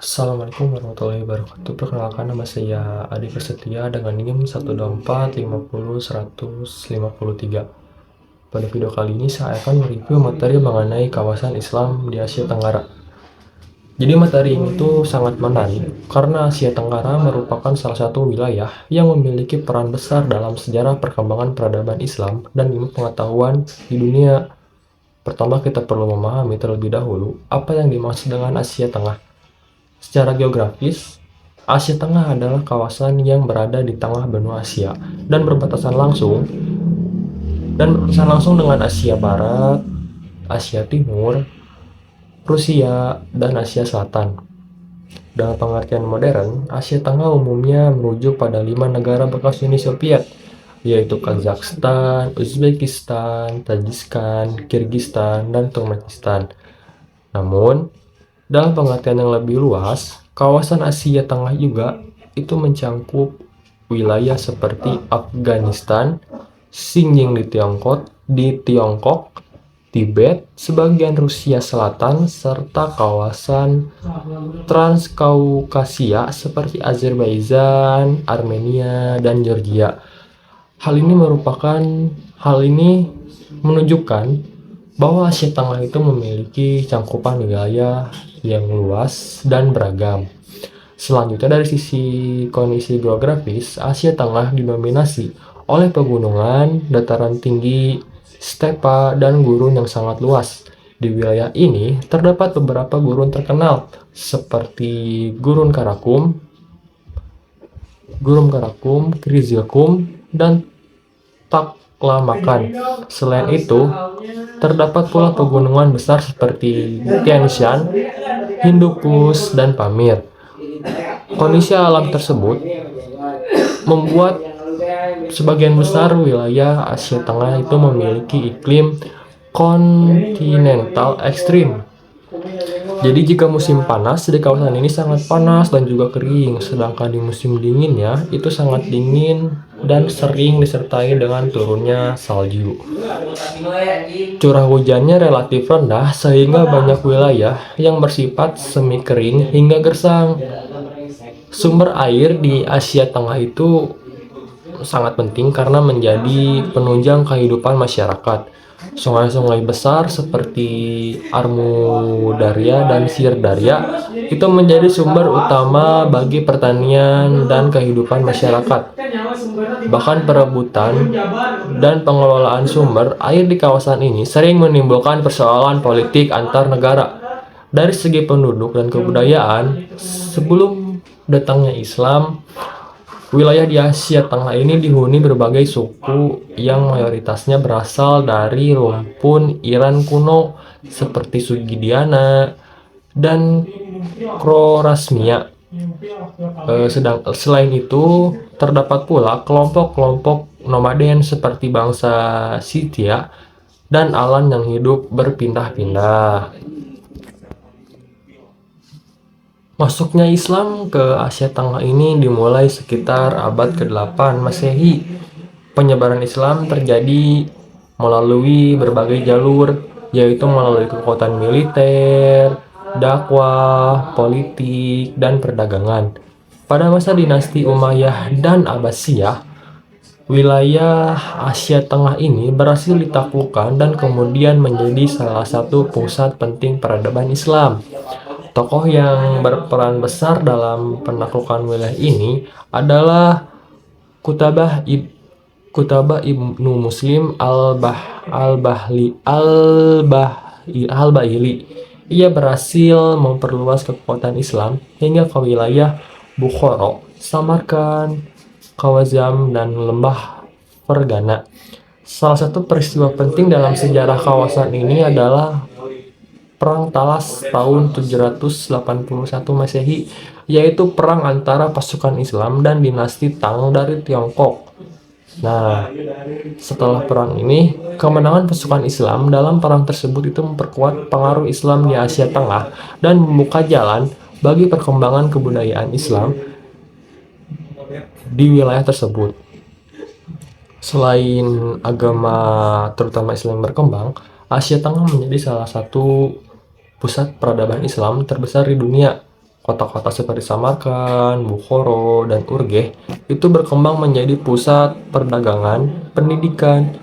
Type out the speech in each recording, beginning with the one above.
Assalamualaikum warahmatullahi wabarakatuh. Perkenalkan, nama saya Adi Prasetya dengan NIM 124500153. Pada video kali ini saya akan mereview materi mengenai kawasan Islam di Asia Tenggara. Jadi materi ini tuh sangat menarik karena Asia Tenggara merupakan salah satu wilayah yang memiliki peran besar dalam sejarah perkembangan peradaban Islam dan ilmu pengetahuan di dunia. Pertama, kita perlu memahami terlebih dahulu apa yang dimaksud dengan Asia Tengah. Secara geografis, Asia Tengah adalah kawasan yang berada di tengah benua Asia dan berbatasan langsung dengan Asia Barat, Asia Timur, Rusia, dan Asia Selatan. Dalam pengertian modern, Asia Tengah umumnya merujuk pada 5 negara bekas Uni Soviet, yaitu Kazakhstan, Uzbekistan, Tajikistan, Kirgistan, dan Turkmenistan. Namun, dalam pengertian yang lebih luas, kawasan Asia Tengah juga itu mencangkup wilayah seperti Afghanistan, Xinjiang di Tiongkok, Tibet, sebagian Rusia Selatan, serta kawasan Transkaukasia seperti Azerbaijan, Armenia, dan Georgia. Hal ini menunjukkan bahwa Asia Tengah itu memiliki cangkupan wilayah yang luas dan beragam. Selanjutnya, dari sisi kondisi geografis, Asia Tengah didominasi oleh pegunungan, dataran tinggi, stepa, dan gurun yang sangat luas. Di wilayah ini terdapat beberapa gurun terkenal seperti Gurun Karakum, Krizilkum, dan Taklamakan. Selain itu, terdapat pula pegunungan besar seperti Tian Shan, Hindu Kush, dan Pamir. Kondisi alam tersebut membuat sebagian besar wilayah Asia Tengah itu memiliki iklim kontinental ekstrim. Jadi jika musim panas di kawasan ini sangat panas dan juga kering, sedangkan di musim dinginnya itu sangat dingin dan sering disertai dengan turunnya salju. Curah hujannya relatif rendah sehingga banyak wilayah yang bersifat semi kering hingga gersang. Sumber air di Asia Tengah itu sangat penting karena menjadi penunjang kehidupan masyarakat. Sungai-sungai besar seperti Armudarya dan Sirdarya itu menjadi sumber utama bagi pertanian dan kehidupan masyarakat. Bahkan perebutan dan pengelolaan sumber air di kawasan ini sering menimbulkan persoalan politik antar negara. Dari segi penduduk dan kebudayaan, sebelum datangnya Islam, wilayah di Asia Tengah ini dihuni berbagai suku yang mayoritasnya berasal dari rumpun Iran kuno seperti Sugidiana dan Khorasmia. Selain itu, terdapat pula kelompok-kelompok nomaden seperti bangsa Scythia dan Alan yang hidup berpindah-pindah. Masuknya Islam ke Asia Tengah ini dimulai sekitar abad ke-8 Masehi. Penyebaran Islam terjadi melalui berbagai jalur, yaitu melalui kekuatan militer, dakwah, politik, dan perdagangan. Pada masa dinasti Umayyah dan Abbasiyah, wilayah Asia Tengah ini berhasil ditaklukkan dan kemudian menjadi salah satu pusat penting peradaban Islam. Tokoh yang berperan besar dalam penaklukan wilayah ini adalah Kutabah ibnu Muslim al-Bahili. Ia berhasil memperluas kekuatan Islam hingga ke wilayah Bukhara, Samarkand, Khawazm, dan lembah Fergana. Salah satu peristiwa penting dalam sejarah kawasan ini adalah Perang Talas tahun 781 Masehi, yaitu perang antara pasukan Islam dan dinasti Tang dari Tiongkok. Nah, setelah perang ini, kemenangan pasukan Islam dalam perang tersebut itu memperkuat pengaruh Islam di Asia Tengah dan membuka jalan bagi perkembangan kebudayaan Islam di wilayah tersebut. Selain agama terutama Islam berkembang, Asia Tengah menjadi salah satu pusat peradaban Islam terbesar di dunia. Kota-kota seperti Samarkand, Bukhara, dan Urgeh itu berkembang menjadi pusat perdagangan, pendidikan,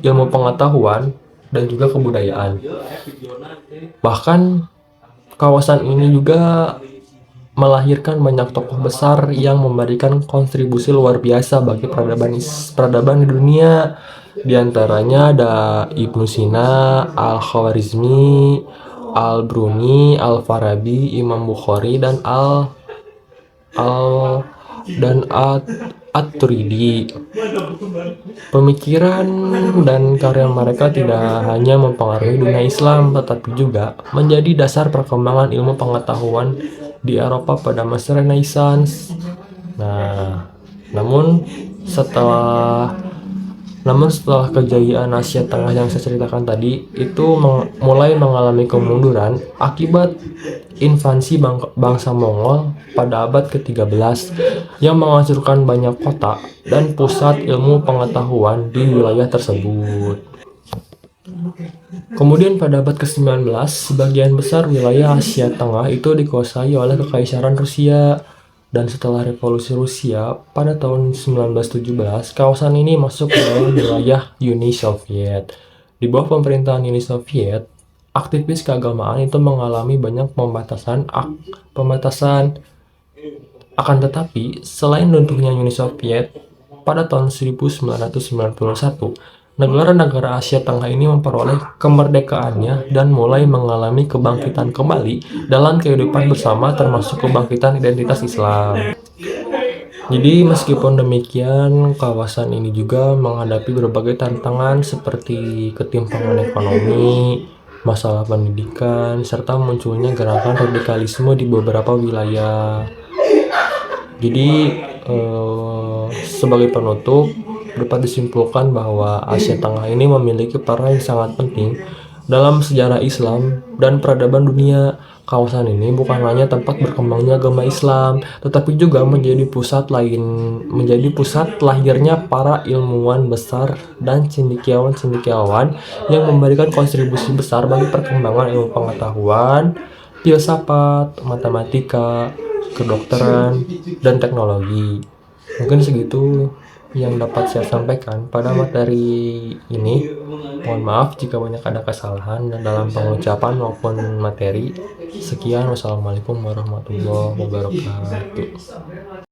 ilmu pengetahuan, dan juga kebudayaan. Bahkan kawasan ini juga melahirkan banyak tokoh besar yang memberikan kontribusi luar biasa bagi peradaban di dunia. Di antaranya ada Ibnu Sina, Al-Khwarizmi, Al-Bruni, Al-Farabi, Imam Bukhari, dan Al dan At-Turidi. Pemikiran dan karya mereka tidak hanya mempengaruhi dunia Islam, tetapi juga menjadi dasar perkembangan ilmu pengetahuan di Eropa pada masa Renaissance. Nah, namun setelah setelah kejayaan Asia Tengah yang saya ceritakan tadi itu mulai mengalami kemunduran akibat invasi bangsa Mongol pada abad ke-13 yang menghancurkan banyak kota dan pusat ilmu pengetahuan di wilayah tersebut. Kemudian pada abad ke-19, sebagian besar wilayah Asia Tengah itu dikuasai oleh Kekaisaran Rusia. Dan setelah revolusi Rusia pada tahun 1917, kawasan ini masuk ke dalam wilayah Uni Soviet. Di bawah pemerintahan Uni Soviet, aktivis keagamaan itu mengalami banyak pembatasan. Akan tetapi, selain runtuhnya Uni Soviet, pada tahun 1991, negara-negara Asia Tengah ini memperoleh kemerdekaannya dan mulai mengalami kebangkitan kembali dalam kehidupan bersama, termasuk kebangkitan identitas Islam. Jadi meskipun demikian, kawasan ini juga menghadapi berbagai tantangan seperti ketimpangan ekonomi, masalah pendidikan, serta munculnya gerakan radikalisme di beberapa wilayah. Jadi sebagai penutup, dapat disimpulkan bahwa Asia Tengah ini memiliki peran yang sangat penting dalam sejarah Islam dan peradaban dunia. Kawasan ini bukan hanya tempat berkembangnya agama Islam, tetapi juga menjadi pusat lahirnya para ilmuwan besar dan cendekiawan yang memberikan kontribusi besar bagi perkembangan ilmu pengetahuan, filsafat, matematika, kedokteran, dan teknologi. Mungkin segitu yang dapat saya sampaikan pada materi ini. Mohon maaf jika banyak ada kesalahan dalam pengucapan maupun materi. Sekian, wassalamualaikum warahmatullahi wabarakatuh.